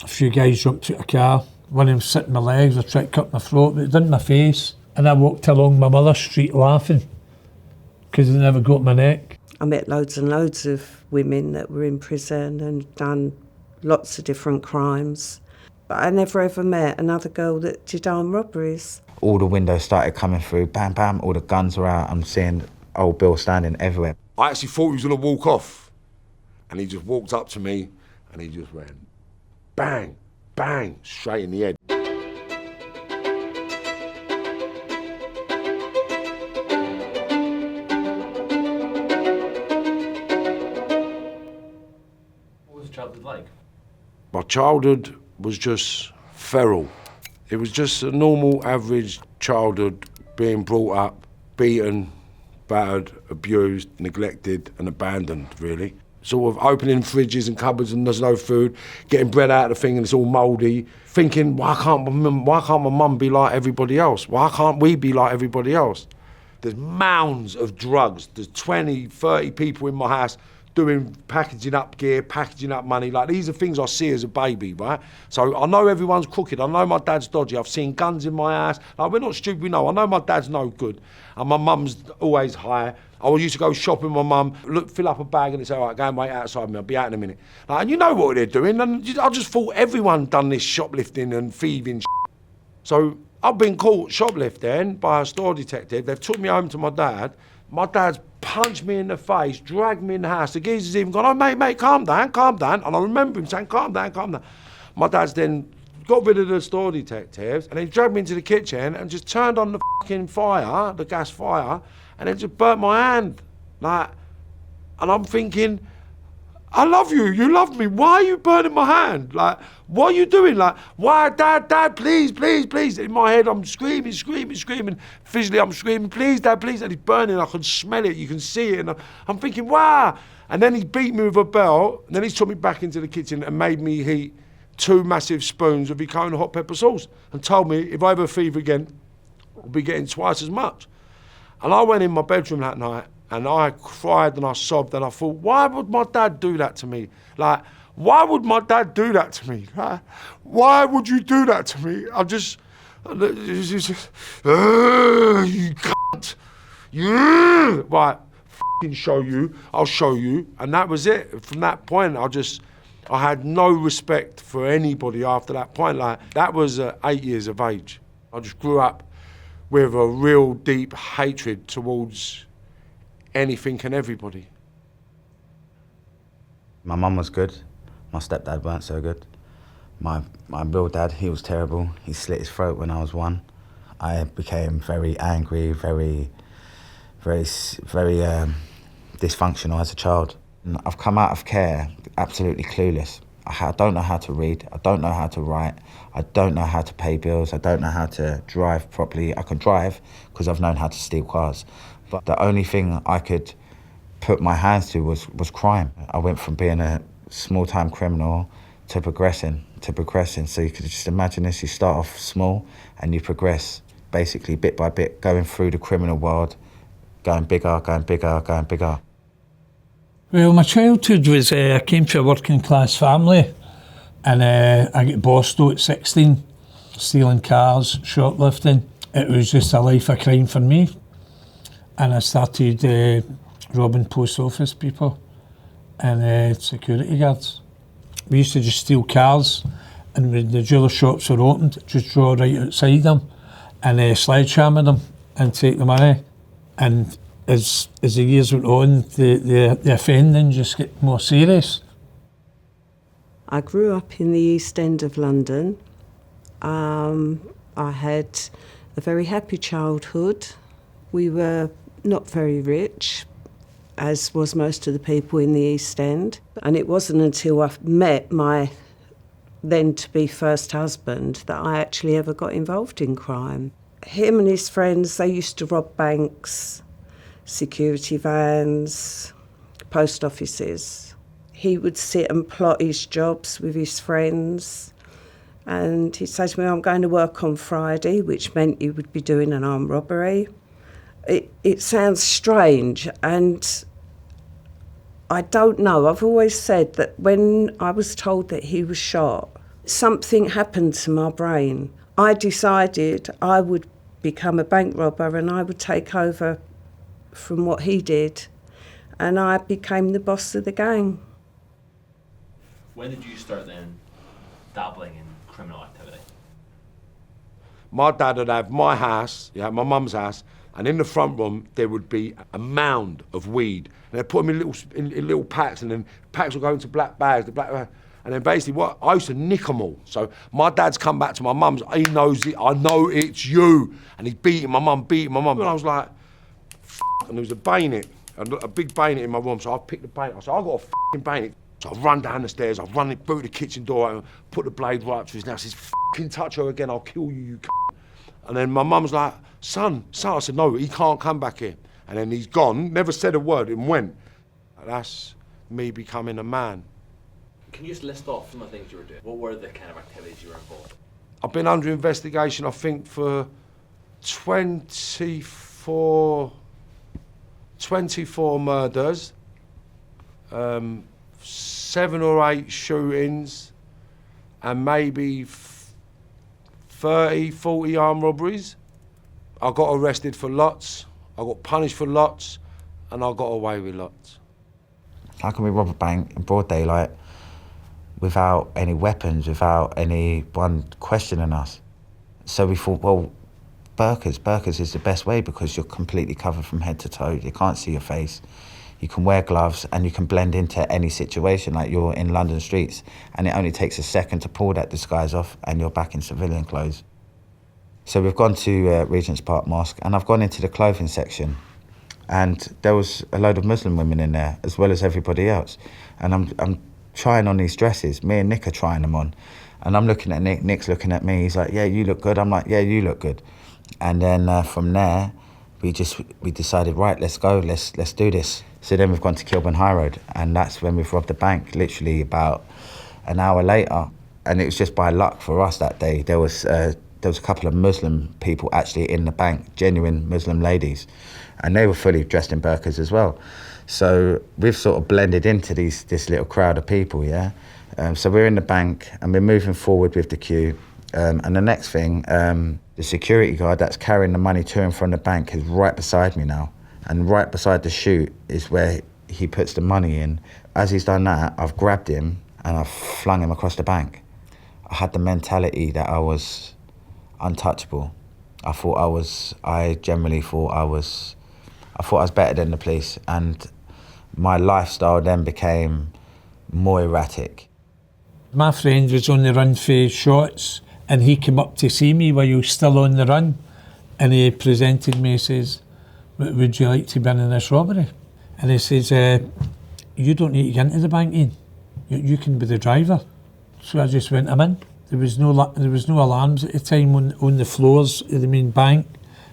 a few guys jumped out of the car. One of them sit in my legs, they tried to cut my throat, but it done my face. And I walked along my mother's street laughing because they never got my neck. I met loads and loads of women that were in prison and done lots of different crimes. But I never ever met another girl that did armed robberies. All the windows started coming through, bam, bam, all the guns were out. I'm seeing old Bill standing everywhere. I actually thought he was going to walk off. And he just walked up to me and he just went, bang, bang, straight in the head. What was your childhood like? My childhood was just feral. It was just a normal, average childhood, being brought up, beaten, battered, abused, neglected and abandoned, really. Sort of opening fridges and cupboards and there's no food, getting bread out of the thing and it's all mouldy, thinking, why can't my mum be like everybody else? Why can't we be like everybody else? There's mounds of drugs. There's 20, 30 people in my house doing packaging up gear, packaging up money. Like, these are things I see as a baby, right? So I know everyone's crooked. I know my dad's dodgy. I've seen guns in my house. Like, we're not stupid, we know. I know my dad's no good. And my mum's always high. I used to go shopping with my mum, fill up a bag and say, all right, go and wait outside me, I'll be out in a minute. Like, and you know what they're doing. And I just thought everyone done this shoplifting and thieving shit. So I've been caught shoplifting by a store detective. They've took me home to my dad. My dad's punched me in the face, dragged me in the house. The geezer's even gone, oh, mate, calm down. And I remember him saying, calm down. My dad's then got rid of the store detectives and he dragged me into the kitchen and just turned on the fucking fire, the gas fire, and it just burnt my hand. Like, and I'm thinking, I love you, you love me, why are you burning my hand? Like, what are you doing? Like, why, Dad, please. In my head, I'm screaming. Physically, I'm screaming, please, Dad, please. And it's burning, I can smell it, you can see it. And I'm thinking, wow. And then he beat me with a belt, and then he took me back into the kitchen and made me heat 2 massive spoons of Icona hot pepper sauce and told me if I ever fever again, I'll be getting twice as much. And I went in my bedroom that night and I cried and I sobbed and I thought, why would my dad do that to me? Like, why would my dad do that to me? Like, why would you do that to me? You cunt. Yeah. Right, f***ing show you, I'll show you. And that was it. From that point, I had no respect for anybody after that point. Like, that was 8 years of age. I just grew up with a real deep hatred towards anything and everybody. My mum was good. My stepdad weren't so good. My real dad, he was terrible. He slit his throat when I was 1. I became very angry, very dysfunctional as a child. And I've come out of care absolutely clueless. I don't know how to read, I don't know how to write, I don't know how to pay bills, I don't know how to drive properly. I can drive because I've known how to steal cars. But the only thing I could put my hands to was crime. I went from being a small-time criminal to progressing. So you could just imagine this, you start off small and you progress basically bit by bit, going through the criminal world, going bigger. Well, my childhood was, I came to a working class family and I got bossed out at 16, stealing cars, shoplifting. It was just a life of crime for me. And I started robbing post office people and security guards. We used to just steal cars and when the jeweller shops were opened, just draw right outside them and sledgehammer them and take the money. And as the years went on, the offending just get more serious. I grew up in the East End of London. I had a very happy childhood. We were not very rich, as was most of the people in the East End. And it wasn't until I met my then-to-be first husband that I actually ever got involved in crime. Him and his friends, they used to rob banks, security vans, post offices. He would sit and plot his jobs with his friends and he'd say to me, I'm going to work on Friday, which meant he would be doing an armed robbery. It sounds strange and I don't know. I've always said that when I was told that he was shot, something happened to my brain. I decided I would become a bank robber and I would take over from what he did, and I became the boss of the gang. When did you start then dabbling in criminal activity? My dad would have my house, my mum's house, and in the front room there would be a mound of weed. And they'd put them in little packs, and then packs would go into black bags, and then basically I used to nick them all. So my dad's come back to my mum's, he knows it, I know it's you. And he's beating my mum. And I was like, and there was a bayonet, a big bayonet in my room. So I picked the bayonet, I said, I've got a bayonet. So I run down the stairs, I run through the kitchen door and put the blade right up to his neck. I says, touch her again, I'll kill you, you c***. And then my mum's like, son. I said, no, he can't come back here. And then he's gone, never said a word and went. That's me becoming a man. Can you just list off some of the things you were doing? What were the kind of activities you were involved in? I've been under investigation, I think, for 24 murders, 7 or 8 shootings, and maybe 30, 40 armed robberies. I got arrested for lots, I got punished for lots, and I got away with lots. How can we rob a bank in broad daylight without any weapons, without anyone questioning us? So we thought, well, burkas is the best way because you're completely covered from head to toe. You can't see your face. You can wear gloves and you can blend into any situation, like you're in London streets, and it only takes a second to pull that disguise off and you're back in civilian clothes. So we've gone to Regent's Park Mosque, and I've gone into the clothing section, and there was a load of Muslim women in there as well as everybody else. And I'm trying on these dresses. Me and Nick are trying them on, and I'm looking at Nick. Nick's looking at me. He's like, "Yeah, you look good." I'm like, "Yeah, you look good." And then from there, we decided, right, let's go, let's do this. So then we've gone to Kilburn High Road, and that's when we've robbed the bank. Literally about an hour later, and it was just by luck for us that day. There was a couple of Muslim people actually in the bank, genuine Muslim ladies, and they were fully dressed in burqas as well. So we've sort of blended into this little crowd of people, yeah? So we're in the bank and we're moving forward with the queue. And the next thing, the security guard that's carrying the money to and from the bank is right beside me now. And right beside the chute is where he puts the money in. As he's done that, I've grabbed him and I've flung him across the bank. I had the mentality that I was untouchable. I genuinely thought I was better than the police, and my lifestyle then became more erratic. My friend was on the run for shots, and he came up to see me while you were still on the run, and he presented me, he says, "Would you like to be in this robbery?" And he says, "You don't need to get into the bank, Ian. You can be the driver." So I just went, "I'm in." There was no alarms at the time on the floors of the main bank,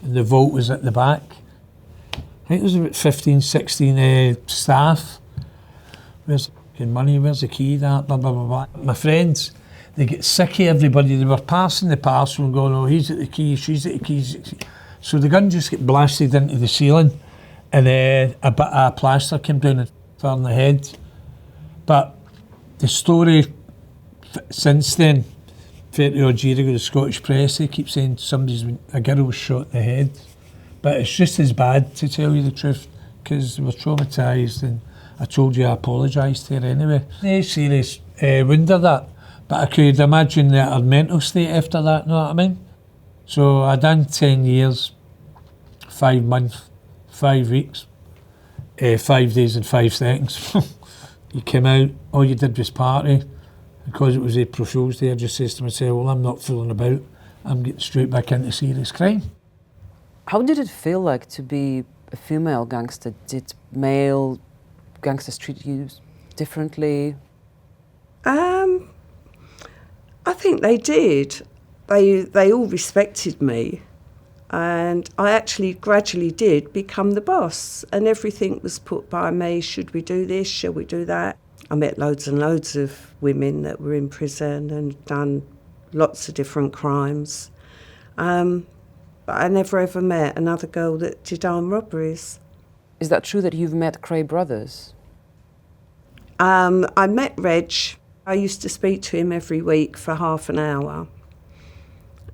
and the vault was at the back. I think there was about 15, 16 staff. Where's the money? Where's the key? That blah blah blah blah. My friends, they get sick of everybody. They were passing the parcel and going, "Oh, he's at the key, she's at the keys." So the gun just got blasted into the ceiling, and a bit of plaster came down and turned the head. But the story since then, 30 odd years ago, the Scottish press, they keep saying a girl was shot in the head. But it's just as bad, to tell you the truth, because they were traumatised, and I told you I apologised to her anyway. No serious wound of that, but I could imagine that her mental state after that, know what I mean? So I done 10 years, 5 months, 5 weeks, 5 days and 5 seconds. You came out, all you did was party. Because it was April Fool's Day, I just says to myself, well, I'm not fooling about. I'm getting straight back into serious crime. How did it feel like to be a female gangster? Did male gangsters treat you differently? I think they did. They all respected me, and I actually gradually did become the boss, and everything was put by me. Should we do this? Shall we do that? I met loads and loads of women that were in prison and done lots of different crimes. But I never ever met another girl that did armed robberies. Is that true that you've met Cray brothers? I met Reg I used to speak to him every week for half an hour,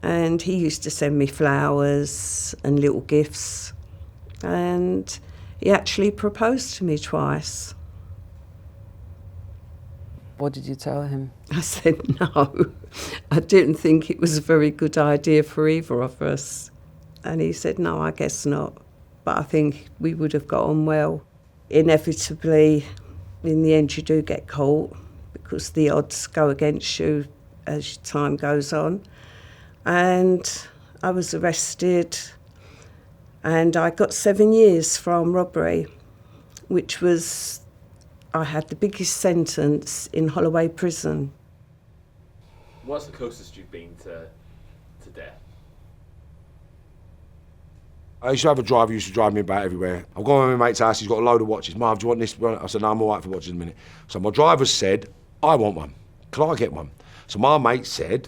and he used to send me flowers and little gifts, and he actually proposed to me twice. What did you tell him? I said no. I didn't think it was a very good idea for either of us. And he said, no, I guess not. But I think we would have got on well. Inevitably, in the end, you do get caught because the odds go against you as time goes on. And I was arrested, and I got 7 years from robbery, which was, I had the biggest sentence in Holloway Prison. What's the closest you've been to death? I used to have a driver who used to drive me about everywhere. I'm going to my mate's house, he's got a load of watches. Marv, do you want this? I said, no, I'm all right for watches in a minute. So my driver said, I want one. Can I get one? So my mate said,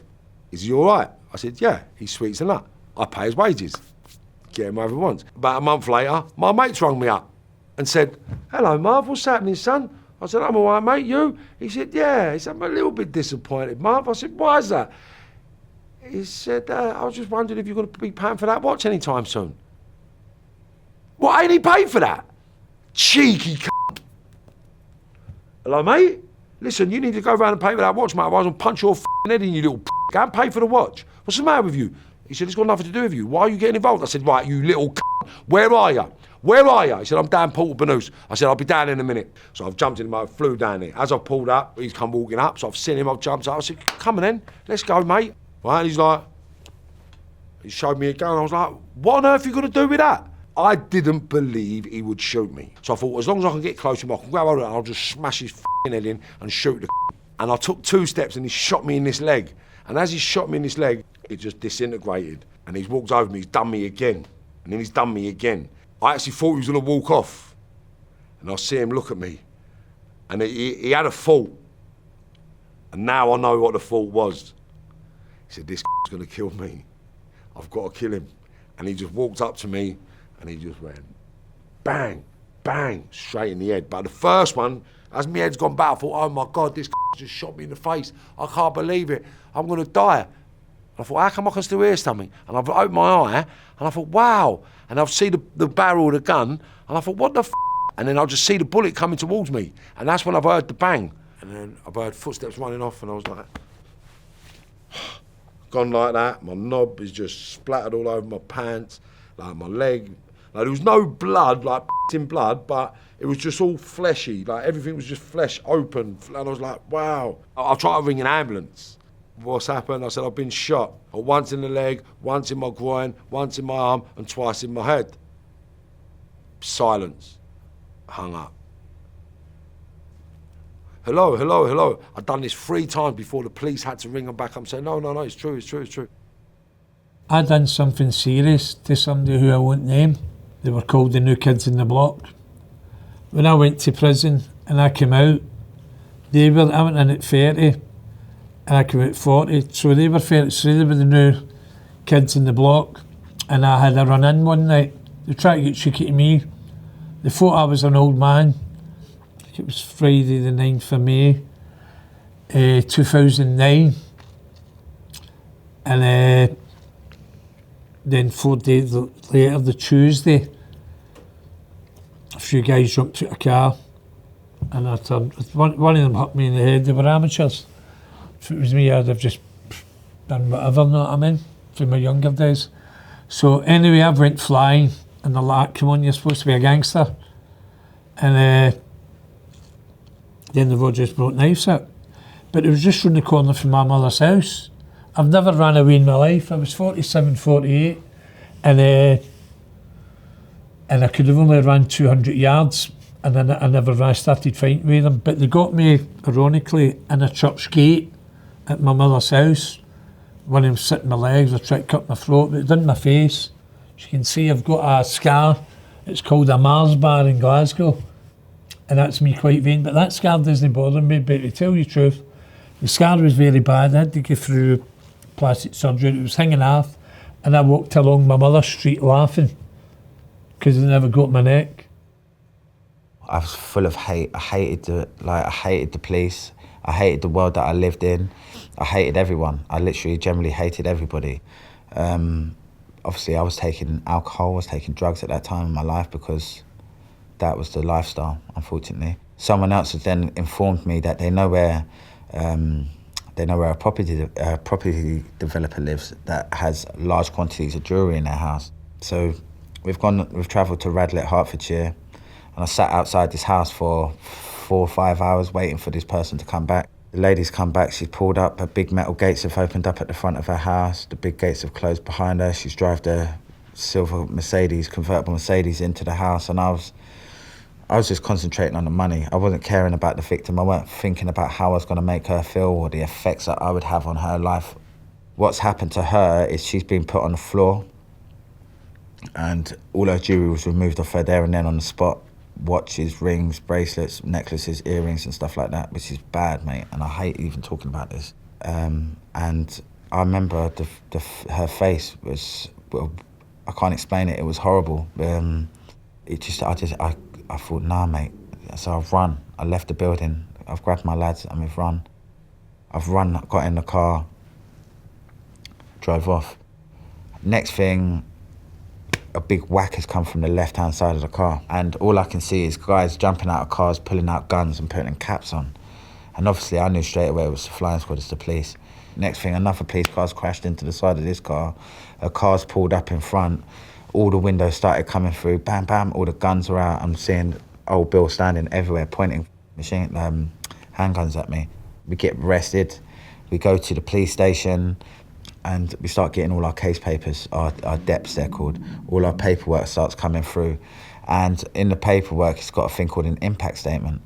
is he all right? I said, yeah, he's sweet as a nut. I pay his wages. Get him over once. About a month later, my mate's rung me up and said, hello, Marv, what's happening, son? I said, I'm all right, mate, you? He said, yeah. He said, I'm a little bit disappointed, Marv. I said, why is that? He said, I was just wondering if you're going to be paying for that watch anytime soon. What, ain't he paid for that? Cheeky c***. Hello, mate? Listen, you need to go round and pay for that watch, mate. Otherwise I'll punch your f***ing head in, you little p***. Go and pay for the watch. What's the matter with you? He said, it's got nothing to do with you. Why are you getting involved? I said, right, you little c***. Where are you? Where are you? He said, I'm down Port Benoose. I said, I'll be down in a minute. So I've jumped in the motor, flew down there. As I pulled up, he's come walking up, so I've seen him, I've jumped up. I said, come on then, let's go, mate. Right, and he's like, he showed me a gun. I was like, what on earth are you going to do with that? I didn't believe he would shoot me. So I thought, as long as I can get close to him, I can grab hold of it and I'll just smash his f***ing head in and shoot the And I took 2 steps and he shot me in this leg. And as he shot me in this leg, it just disintegrated. And he's walked over me, he's done me again. And then he's done me again. I actually thought he was going to walk off. And I see him look at me. And he had a fault. And now I know what the fault was. He said, this is going to kill me. I've got to kill him. And he just walked up to me and he just went, bang, bang, straight in the head. But the first one, as my head's gone back, I thought, oh my God, this just shot me in the face. I can't believe it. I'm going to die. And I thought, how come I can still hear something? And I've opened my eye and I thought, wow. And I've seen the barrel of the gun and I thought, what the f***? And then I'll just see the bullet coming towards me. And that's when I've heard the bang. And then I've heard footsteps running off and I was like, gone like that. My knob is just splattered all over my pants, like my leg. Like there was no blood, like in blood, but it was just all fleshy. Like everything was just flesh open. And I was like, wow. I'll try to ring an ambulance. What's happened? I said, I've been shot. Once in the leg, once in my groin, once in my arm, and twice in my head. Silence. Hung up. Hello, hello, hello. I'd done this 3 times before the police had to ring them back up and say, no, no, no, it's true, it's true, it's true. I done something serious to somebody who I won't name. They were called the New Kids in the Block. When I went to prison and I came out, I went in at 30 and I came out 40. So they were 30, so they were the New Kids in the Block. And I had a run in one night. They tried to get cheeky to me. They thought I was an old man. It was Friday the 9th of May, 2009. And then 4 days later, the Tuesday, a few guys jumped out a car and I turned, one of them hit me in the head. They were amateurs. If it was me, I'd have just done whatever, know what I mean, from my younger days. So anyway, I went flying and the light came on, you're supposed to be a gangster. And then the road just brought knives out. But it was just round the corner from my mother's house. I've never ran away in my life. I was 47, 48, and I could have only run 200 yards, and then I never started fighting with them. But they got me, ironically, in a church gate at my mother's house. One of them sitting on my legs, they tried to cut my throat, but it done my face. As you can see, I've got a scar. It's called a Mars bar in Glasgow. And that's me quite vain, but that scar doesn't bother me. But to tell you the truth, the scar was very bad. I had to go through plastic surgery. It was hanging off, and I walked along my mother's street laughing because I never got my neck. I was full of hate. I hated the police. I hated the world that I lived in. I hated everyone. I literally generally hated everybody. Obviously, I was taking alcohol, I was taking drugs at that time in my life because that was the lifestyle, unfortunately. Someone else has then informed me that they know where a property developer lives that has large quantities of jewellery in their house. So we've travelled to Radlett, Hertfordshire, and I sat outside this house for 4 or 5 hours waiting for this person to come back. The lady's come back, she's pulled up, her big metal gates have opened up at the front of her house, the big gates have closed behind her, she's driven the silver convertible Mercedes into the house, and I was just concentrating on the money. I wasn't caring about the victim. I wasn't thinking about how I was going to make her feel or the effects that I would have on her life. What's happened to her is she's been put on the floor and all her jewellery was removed off her there and then on the spot. Watches, rings, bracelets, necklaces, earrings and stuff like that, which is bad, mate, and I hate even talking about this. And I remember her face was, well, I can't explain it, it was horrible. I thought, nah, mate. So I've run. I left the building. I've grabbed my lads and we've run. I've run, got in the car, drove off. Next thing, a big whack has come from the left-hand side of the car. And all I can see is guys jumping out of cars, pulling out guns and putting caps on. And obviously I knew straight away it was the flying squad, it's the police. Next thing, another police car's crashed into the side of this car. A car's pulled up in front. All the windows started coming through, bam, bam, all the guns were out. I'm seeing old Bill standing everywhere, pointing handguns at me. We get arrested, we go to the police station, and we start getting all our case papers, our DEPs they're called. All our paperwork starts coming through. And in the paperwork, it's got a thing called an impact statement.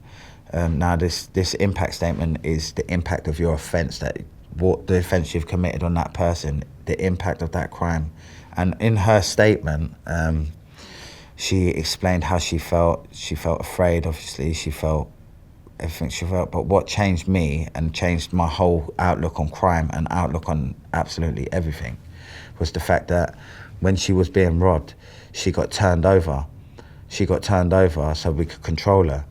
Now, this impact statement is the impact of your offence, what the offence you've committed on that person, the impact of that crime. And in her statement, she explained how she felt. She felt afraid, obviously. She felt everything she felt. But what changed me and changed my whole outlook on crime and outlook on absolutely everything was the fact that when she was being robbed, she got turned over. She got turned over so we could control her.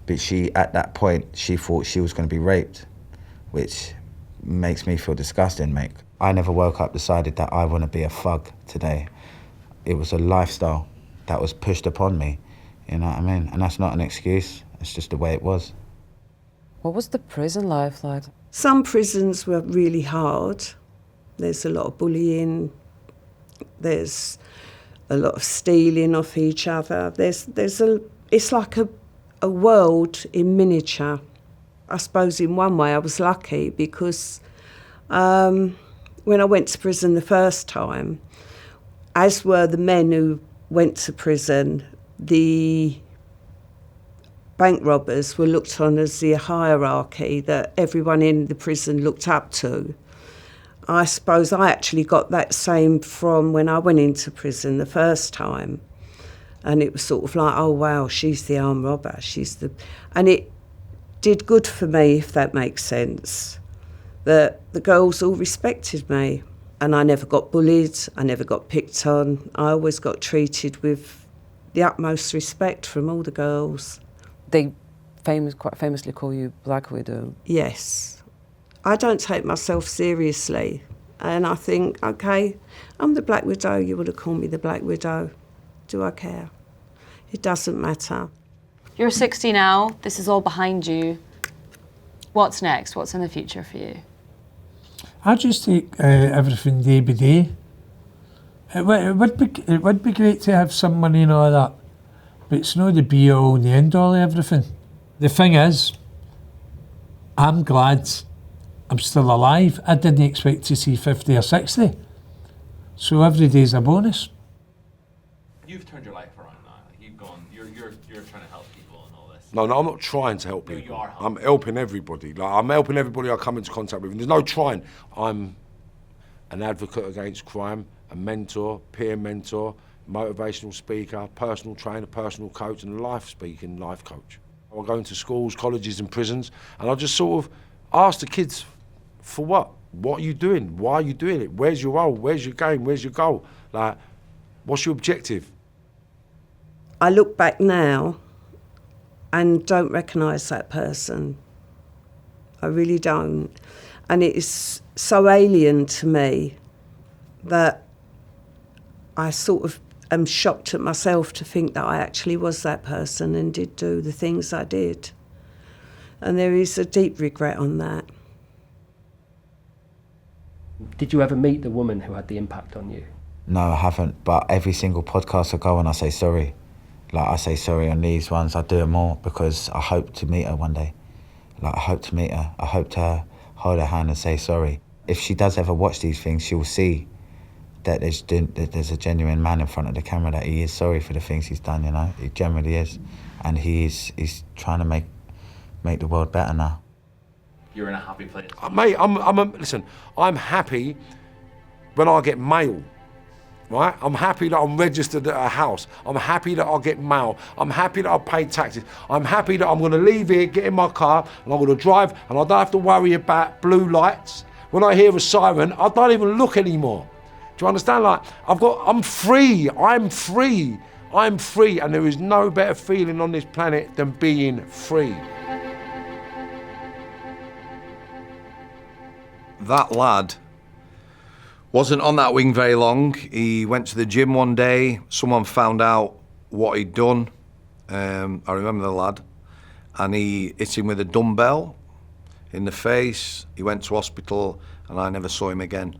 But at that point, she thought she was going to be raped, which makes me feel disgusting, mate. I never woke up, decided that I want to be a thug today. It was a lifestyle that was pushed upon me, you know what I mean? And that's not an excuse, it's just the way it was. What was the prison life like? Some prisons were really hard. There's a lot of bullying. There's a lot of stealing off each other. It's like a world in miniature. I suppose in one way I was lucky because when I went to prison the first time, as were the men who went to prison, the bank robbers were looked on as the hierarchy that everyone in the prison looked up to. I suppose I actually got that same from when I went into prison the first time. And it was sort of like, oh, wow, she's the armed robber. And it did good for me, if that makes sense, that the girls all respected me. And I never got bullied, I never got picked on. I always got treated with the utmost respect from all the girls. They quite famously call you Black Widow. Yes. I don't take myself seriously. And I think, okay, I'm the Black Widow, you would have called me the Black Widow. Do I care? It doesn't matter. You're 60 now, this is all behind you. What's next? What's in the future for you? I just take everything day by day. It would be great to have some money and all that, but it's not the be all and the end all of everything. The thing is, I'm glad I'm still alive. I didn't expect to see 50 or 60, so every day's a bonus. You've turned your life around now. You've gone. You're trying to help people and all this. No, I'm not trying to help No, people. you are helping. I'm helping everybody. I'm helping everybody I come into contact with. And there's no trying. I'm an advocate against crime, a mentor, peer mentor, motivational speaker, personal trainer, personal coach, and life coach. I go into schools, colleges and prisons, and I just sort of ask the kids, for what? What are you doing? Why are you doing it? Where's your role? Where's your game? Where's your goal? Like, what's your objective? I look back now and don't recognise that person. I really don't. And it is so alien to me that I sort of am shocked at myself to think that I actually was that person and did do the things I did. And there is a deep regret on that. Did you ever meet the woman who had the impact on you? No, I haven't, but every single podcast I go on, I say sorry. Like, I say sorry on these ones, I do them more because I hope to meet her one day. Like, I hope to meet her. I hope to hold her hand and say sorry. If she does ever watch these things, she'll see that there's a genuine man in front of the camera, that he is sorry for the things he's done, you know? He generally is. And he's trying to make the world better now. You're in a happy place. Mate, listen, I'm happy when I get mail, right? I'm happy that I'm registered at a house. I'm happy that I get mail. I'm happy that I pay taxes. I'm happy that I'm going to leave here, get in my car, and I'm going to drive, and I don't have to worry about blue lights. When I hear a siren, I don't even look anymore. Do you understand? Like, I'm free. I'm free. I'm free, and there is no better feeling on this planet than being free. That lad wasn't on that wing very long. He went to the gym one day. Someone found out what he'd done. I remember the lad. And he hit him with a dumbbell in the face. He went to hospital and I never saw him again.